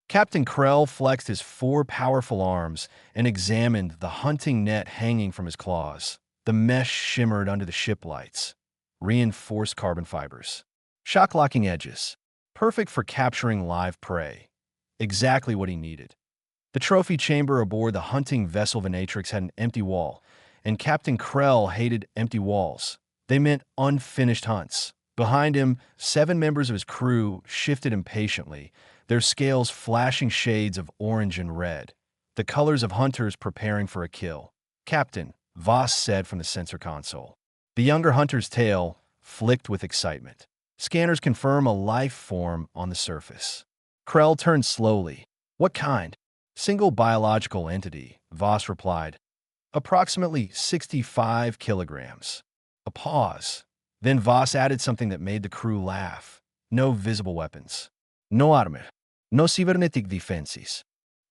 Captain Krell flexed his four powerful arms and examined the hunting net hanging from his claws. The mesh shimmered under the ship lights. Reinforced carbon fibers. Shock-locking edges. Perfect for capturing live prey. Exactly what he needed. The trophy chamber aboard the hunting vessel Venatrix had an empty wall, and Captain Krell hated empty walls. They meant unfinished hunts. Behind him, 7 members of his crew shifted impatiently, their scales flashing shades of orange and red, the colors of hunters preparing for a kill. "Captain," Voss said from the sensor console. The younger hunter's tail flicked with excitement. "Scanners confirm a life form on the surface." Krell turned slowly. "What kind?" "Single biological entity," Voss replied. "Approximately 65 kilograms." A pause. Then Voss added something that made the crew laugh. "No visible weapons. No armor. No cybernetic defenses."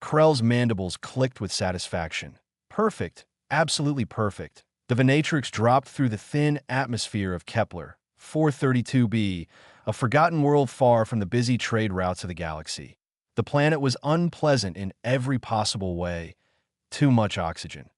Krell's mandibles clicked with satisfaction. Perfect. Absolutely perfect. The Venatrix dropped through the thin atmosphere of Kepler 432b, a forgotten world far from the busy trade routes of the galaxy. The planet was unpleasant in every possible way. Too much oxygen.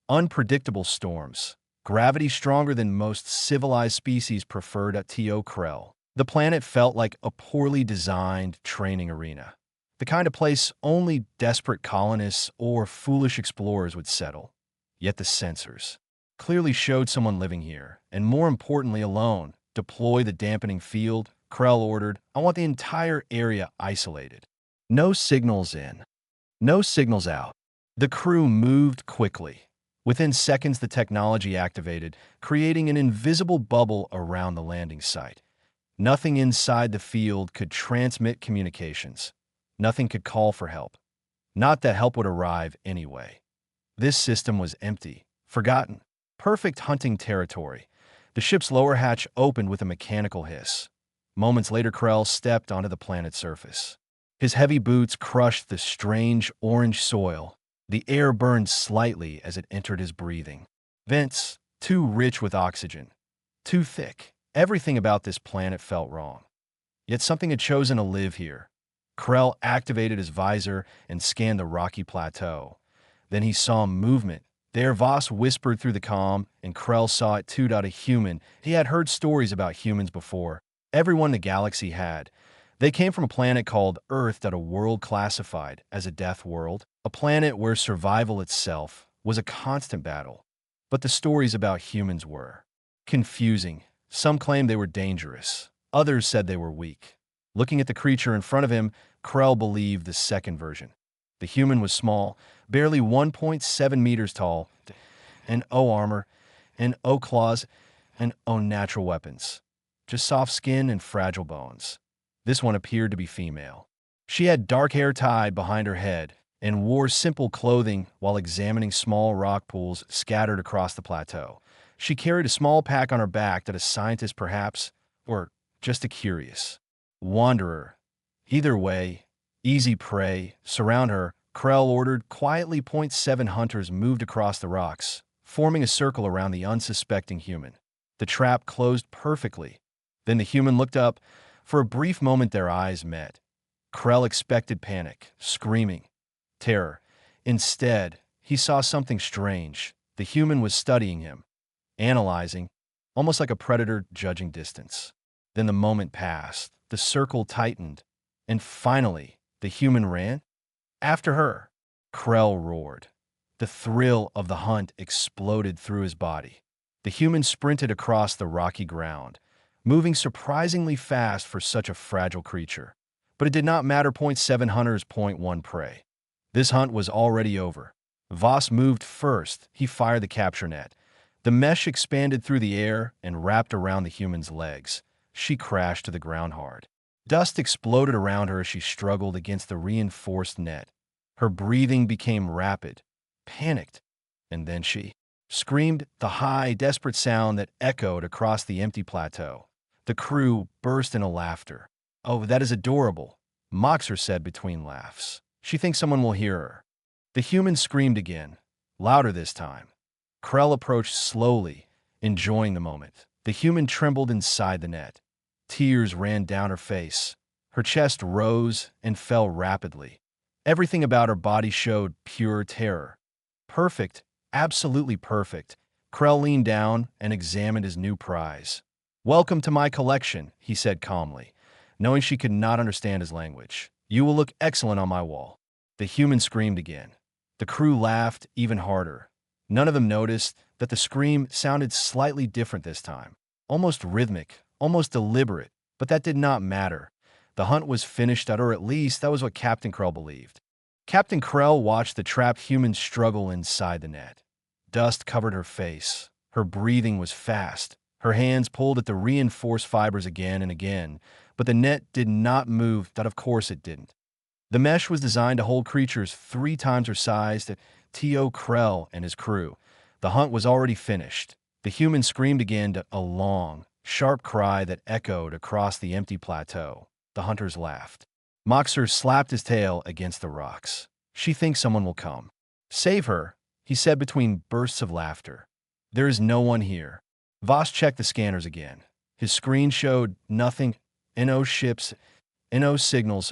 Unpredictable storms. Gravity stronger than most civilized species preferred at T.O. Krell. The planet felt like a poorly designed training arena. The kind of place only desperate colonists or foolish explorers would settle. Yet the sensors clearly showed someone living here, and more importantly alone. "Deploy the dampening field," Krell ordered. "I want the entire area isolated. No signals in. No signals out." The crew moved quickly. Within seconds, the technology activated, creating an invisible bubble around the landing site. Nothing inside the field could transmit communications. Nothing could call for help. Not that help would arrive anyway. This system was empty, forgotten. Perfect hunting territory. The ship's lower hatch opened with a mechanical hiss. Moments later, Krell stepped onto the planet's surface. His heavy boots crushed the strange orange soil. The air burned slightly as it entered his breathing. Vents, too rich with oxygen. Too thick. Everything about this planet felt wrong. Yet something had chosen to live here. Krell activated his visor and scanned the rocky plateau. Then he saw movement. There, Voss whispered through the comm, and Krell saw it too. A human. He had heard stories about humans before. Everyone in the galaxy had. They came from a planet called Earth, a world classified as a death world, a planet where survival itself was a constant battle. But the stories about humans were confusing. Some claimed they were dangerous. Others said they were weak. Looking at the creature in front of him, Krell believed the second version. The human was small, barely 1.7 meters tall, and no armor, and no claws, and no natural weapons. Just soft skin and fragile bones. This one appeared to be female. She had dark hair tied behind her head and wore simple clothing while examining small rock pools scattered across the plateau. She carried a small pack on her back that a scientist perhaps, or just a curious wanderer. Either way, easy prey. Surround her, Krell ordered. Quietly, .7 hunters moved across the rocks, forming a circle around the unsuspecting human. The trap closed perfectly. Then the human looked up. For a brief moment, their eyes met. Krell expected panic, screaming, terror. Instead, he saw something strange. The human was studying him, analyzing, almost like a predator judging distance. Then the moment passed, the circle tightened, and finally, the human ran after her. Krell roared. The thrill of the hunt exploded through his body. The human sprinted across the rocky ground, moving surprisingly fast for such a fragile creature. But it did not matter. .7 hunters, .1 prey. This hunt was already over. Voss moved first. He fired the capture net. The mesh expanded through the air and wrapped around the human's legs. She crashed to the ground hard. Dust exploded around her as she struggled against the reinforced net. Her breathing became rapid, panicked, and then she screamed, the high, desperate sound that echoed across the empty plateau. The crew burst into laughter. "Oh, that is adorable," Moxer said between laughs. "She thinks someone will hear her." The human screamed again, louder this time. Krell approached slowly, enjoying the moment. The human trembled inside the net. Tears ran down her face. Her chest rose and fell rapidly. Everything about her body showed pure terror. Perfect, absolutely perfect. Krell leaned down and examined his new prize. "Welcome to my collection," he said calmly, knowing she could not understand his language. "You will look excellent on my wall." The human screamed again. The crew laughed even harder. None of them noticed that the scream sounded slightly different this time. Almost rhythmic, almost deliberate, but that did not matter. The hunt was finished, or at least that was what Captain Krell believed. Captain Krell watched the trapped humans struggle inside the net. Dust covered her face. Her breathing was fast. Her hands pulled at the reinforced fibers again and again, but the net did not move. That of course it didn't. The mesh was designed to hold creatures 3 times her size. T.O. Krell and his crew. The hunt was already finished. The human screamed again, a long, sharp cry that echoed across the empty plateau. The hunters laughed. Moxer slapped his tail against the rocks. "She thinks someone will come. Save her," he said between bursts of laughter. "There is no one here." Voss checked the scanners again. His screen showed nothing. No ships, no signals,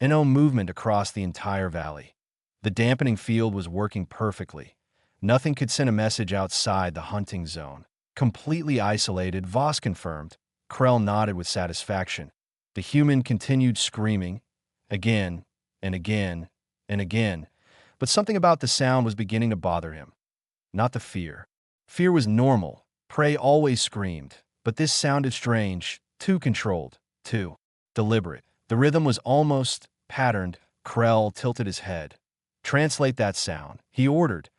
no movement across the entire valley. The dampening field was working perfectly. Nothing could send a message outside the hunting zone. Completely isolated, Voss confirmed. Krell nodded with satisfaction. The human continued screaming, again and again and again, but something about the sound was beginning to bother him. Not the fear. Fear was normal. Prey always screamed, but this sounded strange, too controlled, too deliberate. The rhythm was almost patterned. Krell tilted his head. "Translate that sound," he ordered.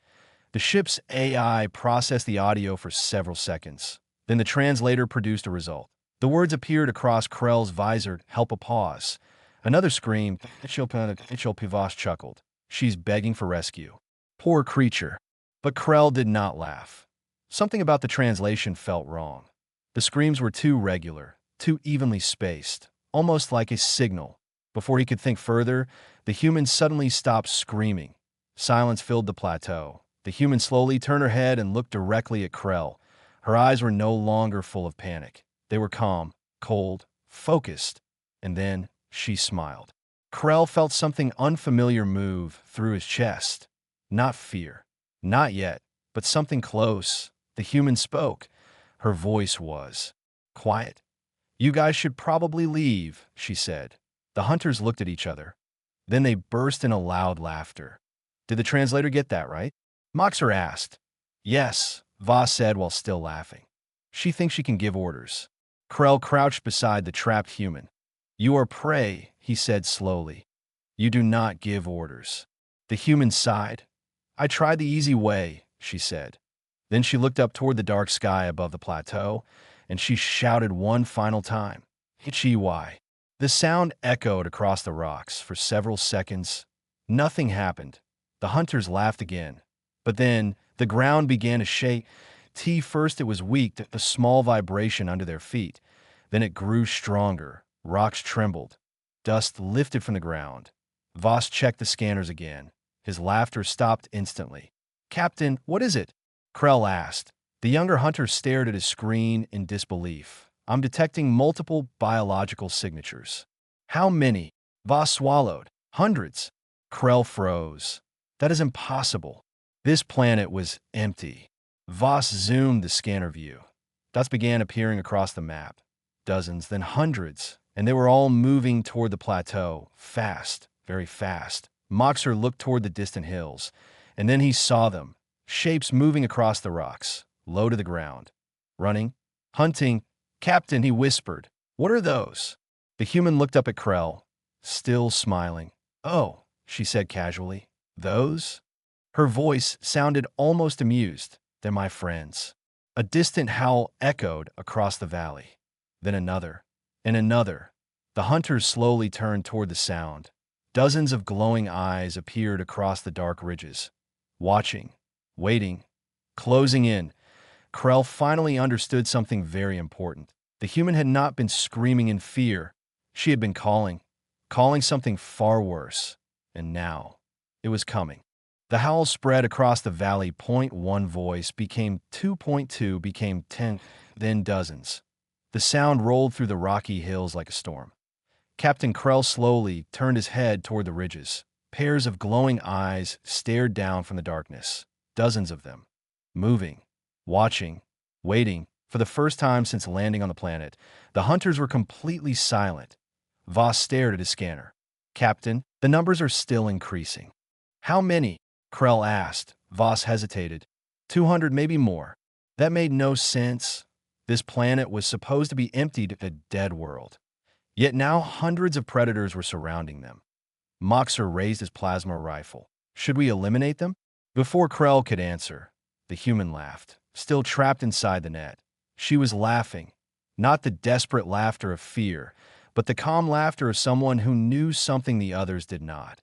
The ship's AI processed the audio for several seconds. Then the translator produced a result. The words appeared across Krell's visor. "Help," a pause. Another scream. Voss chuckled. "She's begging for rescue." Poor creature. But Krell did not laugh. Something about the translation felt wrong. The screams were too regular, too evenly spaced, almost like a signal. Before he could think further, the human suddenly stopped screaming. Silence filled the plateau. The human slowly turned her head and looked directly at Krell. Her eyes were no longer full of panic. They were calm, cold, focused. And then she smiled. Krell felt something unfamiliar move through his chest. Not fear. Not yet, but something close. The human spoke. Her voice was quiet. "You guys should probably leave," she said. The hunters looked at each other. Then they burst into loud laughter. "Did the translator get that right?" Moxer asked. "Yes," Voss said while still laughing. "She thinks she can give orders." Krell crouched beside the trapped human. "You are prey," he said slowly. "You do not give orders." The human sighed. "I tried the easy way," she said. Then she looked up toward the dark sky above the plateau, and she shouted one final time, "HFY." The sound echoed across the rocks for several seconds. Nothing happened. The hunters laughed again. But then the ground began to shake. First it was weak, a small vibration under their feet. Then it grew stronger. Rocks trembled. Dust lifted from the ground. Voss checked the scanners again. His laughter stopped instantly. "Captain, what is it?" Krell asked. The younger hunter stared at his screen in disbelief. "I'm detecting multiple biological signatures." "How many?" Voss swallowed. "Hundreds." Krell froze. "That is impossible." This planet was empty. Voss zoomed the scanner view. Dots began appearing across the map. Dozens, then hundreds, and they were all moving toward the plateau, fast, very fast. Moxer looked toward the distant hills, and then he saw them. Shapes moving across the rocks, low to the ground. "Running? Hunting? Captain," he whispered. "What are those?" The human looked up at Krell, still smiling. "Oh," she said casually. "Those?" Her voice sounded almost amused. "They're my friends." A distant howl echoed across the valley. Then another, and another. The hunters slowly turned toward the sound. Dozens of glowing eyes appeared across the dark ridges. Watching, waiting, closing in. Krell finally understood something very important. The human had not been screaming in fear. She had been calling something far worse. And now, it was coming. The howl spread across the valley. One voice became 2.2, became 10, then dozens. The sound rolled through the rocky hills like a storm. Captain Krell slowly turned his head toward the ridges. Pairs of glowing eyes stared down from the darkness, dozens of them, moving, watching, waiting. For the first time since landing on the planet, the hunters were completely silent. Voss stared at his scanner. "Captain, the numbers are still increasing." "How many?" Krell asked. Voss hesitated. 200, maybe more. That made no sense. This planet was supposed to be emptied, a dead world. Yet now hundreds of predators were surrounding them. Moxer raised his plasma rifle. "Should we eliminate them?" Before Krell could answer, the human laughed, still trapped inside the net. She was laughing, not the desperate laughter of fear, but the calm laughter of someone who knew something the others did not.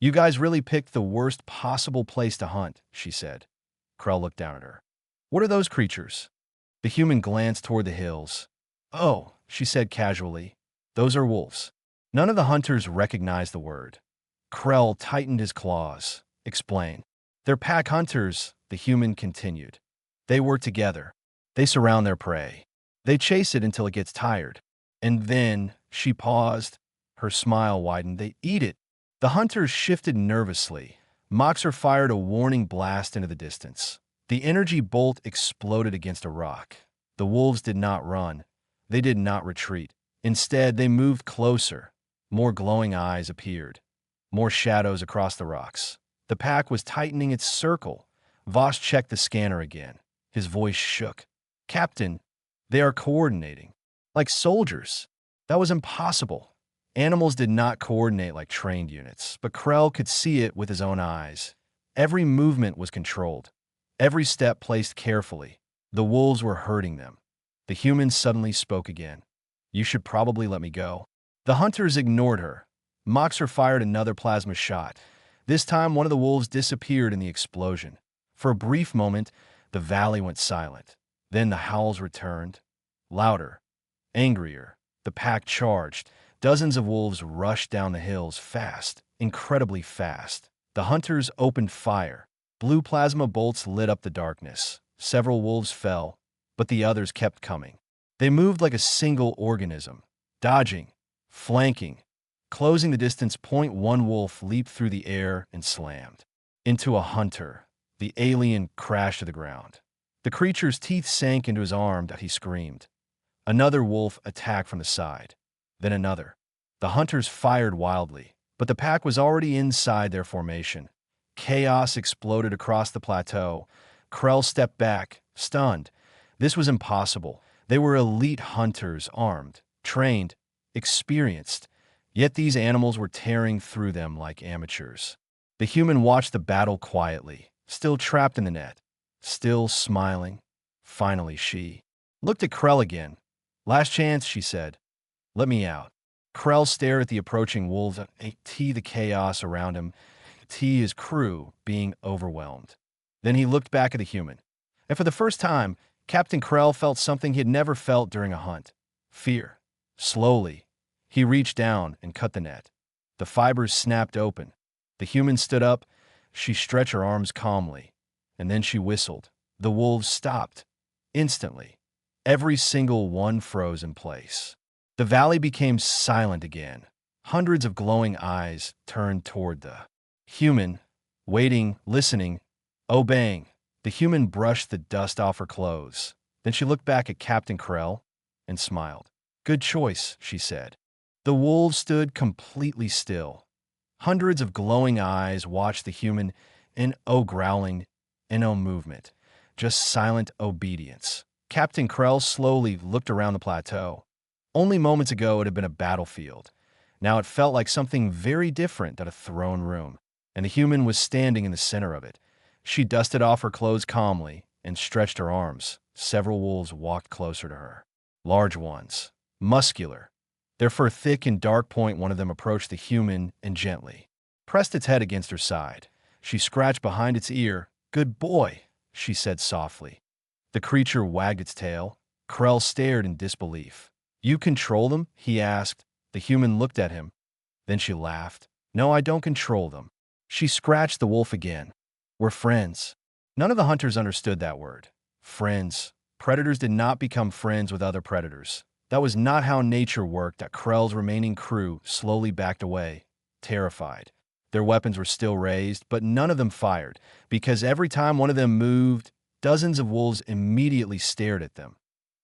"You guys really picked the worst possible place to hunt," she said. Krell looked down at her. "What are those creatures?" The human glanced toward the hills. "Oh," she said casually, "those are wolves." None of the hunters recognized the word. Krell tightened his claws. "Explain." "They're pack hunters," the human continued. "They work together. They surround their prey. They chase it until it gets tired. And then," she paused. Her smile widened, "they eat it." The hunters shifted nervously. Moxer fired a warning blast into the distance. The energy bolt exploded against a rock. The wolves did not run. They did not retreat. Instead, they moved closer. More glowing eyes appeared. More shadows across the rocks. The pack was tightening its circle. Voss checked the scanner again. His voice shook. "Captain, they are coordinating. Like soldiers." That was impossible. Animals did not coordinate like trained units, but Krell could see it with his own eyes. Every movement was controlled. Every step placed carefully. The wolves were hurting them. The human suddenly spoke again. "You should probably let me go." The hunters ignored her. Moxer fired another plasma shot. This time, one of the wolves disappeared in the explosion. For a brief moment, the valley went silent. Then the howls returned. Louder, angrier. The pack charged. Dozens of wolves rushed down the hills fast, incredibly fast. The hunters opened fire. Blue plasma bolts lit up the darkness. Several wolves fell, but the others kept coming. They moved like a single organism, dodging, flanking, closing the distance. One wolf leaped through the air and slammed into a hunter. The alien crashed to the ground. The creature's teeth sank into his arm that he screamed. Another wolf attacked from the side. Then another. The hunters fired wildly, but the pack was already inside their formation. Chaos exploded across the plateau. Krell stepped back, stunned. This was impossible. They were elite hunters, armed, trained, experienced. Yet these animals were tearing through them like amateurs. The human watched the battle quietly, still trapped in the net, still smiling. Finally, she looked at Krell again. "Last chance," she said. "Let me out." Krell stared at the approaching wolves, the chaos around him, his crew being overwhelmed. Then he looked back at the human. And for the first time, Captain Krell felt something he had never felt during a hunt. Fear. Slowly, he reached down and cut the net. The fibers snapped open. The human stood up. She stretched her arms calmly. And then she whistled. The wolves stopped. Instantly. Every single one froze in place. The valley became silent again. Hundreds of glowing eyes turned toward the human, waiting, listening, obeying. The human brushed the dust off her clothes. Then she looked back at Captain Krell and smiled. "Good choice," she said. The wolves stood completely still. Hundreds of glowing eyes watched the human in growling, in movement. Just silent obedience. Captain Krell slowly looked around the plateau. Only moments ago it had been a battlefield. Now it felt like something very different than a throne room, and the human was standing in the center of it. She dusted off her clothes calmly and stretched her arms. Several wolves walked closer to her. Large ones, muscular, their fur thick and dark. One of them approached the human and gently pressed its head against her side. She scratched behind its ear. "Good boy," she said softly. The creature wagged its tail. Krell stared in disbelief. "You control them?" he asked. The human looked at him. Then she laughed. "No, I don't control them." She scratched the wolf again. "We're friends." None of the hunters understood that word. Friends. Predators did not become friends with other predators. That was not how nature worked. Krell's remaining crew slowly backed away, terrified. Their weapons were still raised, but none of them fired, because every time one of them moved, dozens of wolves immediately stared at them.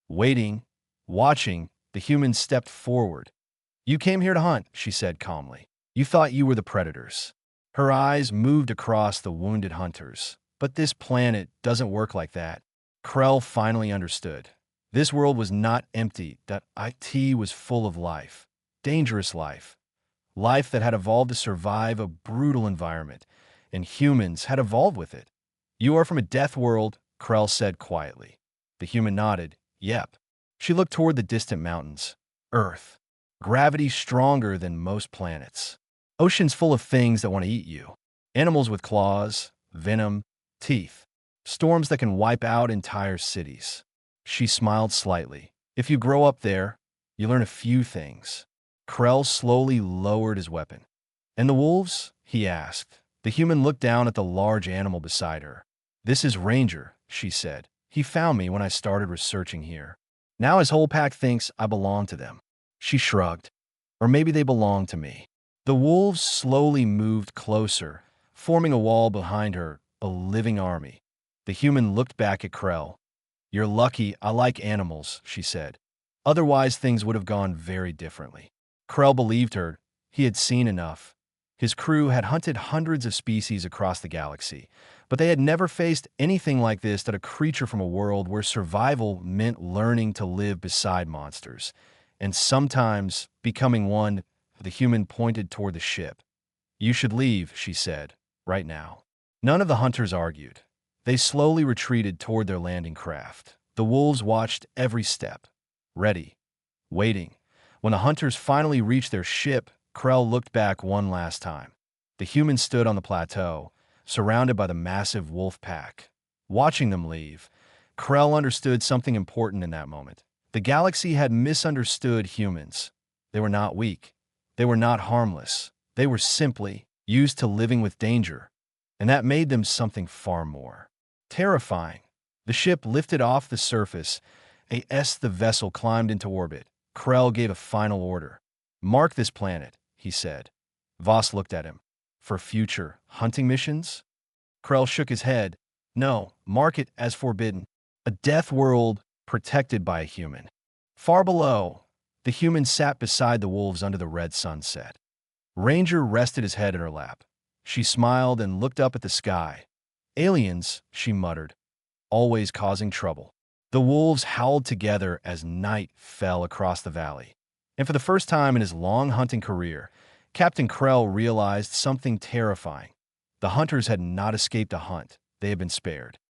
Waiting, watching, the humans stepped forward. "You came here to hunt," she said calmly. "You thought you were the predators." Her eyes moved across the wounded hunters. "But this planet doesn't work like that." Krell finally understood. This world was not empty, that it was full of life. Dangerous life. Life that had evolved to survive a brutal environment, and humans had evolved with it. "You are from a death world," Krell said quietly. The human nodded. "Yep." She looked toward the distant mountains. "Earth. Gravity stronger than most planets. Oceans full of things that want to eat you. Animals with claws, venom, teeth. Storms that can wipe out entire cities." She smiled slightly. "If you grow up there, you learn a few things." Krell slowly lowered his weapon. "And the wolves?" he asked. The human looked down at the large animal beside her. "This is Ranger," she said. "He found me when I started researching here. Now his whole pack thinks I belong to them." She shrugged. "Or maybe they belong to me." The wolves slowly moved closer, forming a wall behind her, a living army. The human looked back at Krell. "You're lucky I like animals," she said. "Otherwise things would have gone very differently." Krell believed her. He had seen enough. His crew had hunted hundreds of species across the galaxy, but they had never faced anything like this, that a creature from a world where survival meant learning to live beside monsters, and sometimes becoming one. The human pointed toward the ship. "You should leave," she said, "right now." None of the hunters argued. They slowly retreated toward their landing craft. The wolves watched every step, ready, waiting. When the hunters finally reached their ship, Krell looked back one last time. The humans stood on the plateau, surrounded by the massive wolf pack. Watching them leave, Krell understood something important in that moment. The galaxy had misunderstood humans. They were not weak. They were not harmless. They were simply used to living with danger, and that made them something far more terrifying. The ship lifted off the surface. The vessel climbed into orbit. Krell gave a final order. "Mark this planet," he said. Voss looked at him. "For future hunting missions?" Krell shook his head. "No, mark it as forbidden. A death world protected by a human." Far below, the human sat beside the wolves under the red sunset. Ranger rested his head in her lap. She smiled and looked up at the sky. "Aliens," she muttered, "always causing trouble." The wolves howled together as night fell across the valley. And for the first time in his long hunting career, Captain Krell realized something terrifying. The hunters had not escaped a hunt. They had been spared.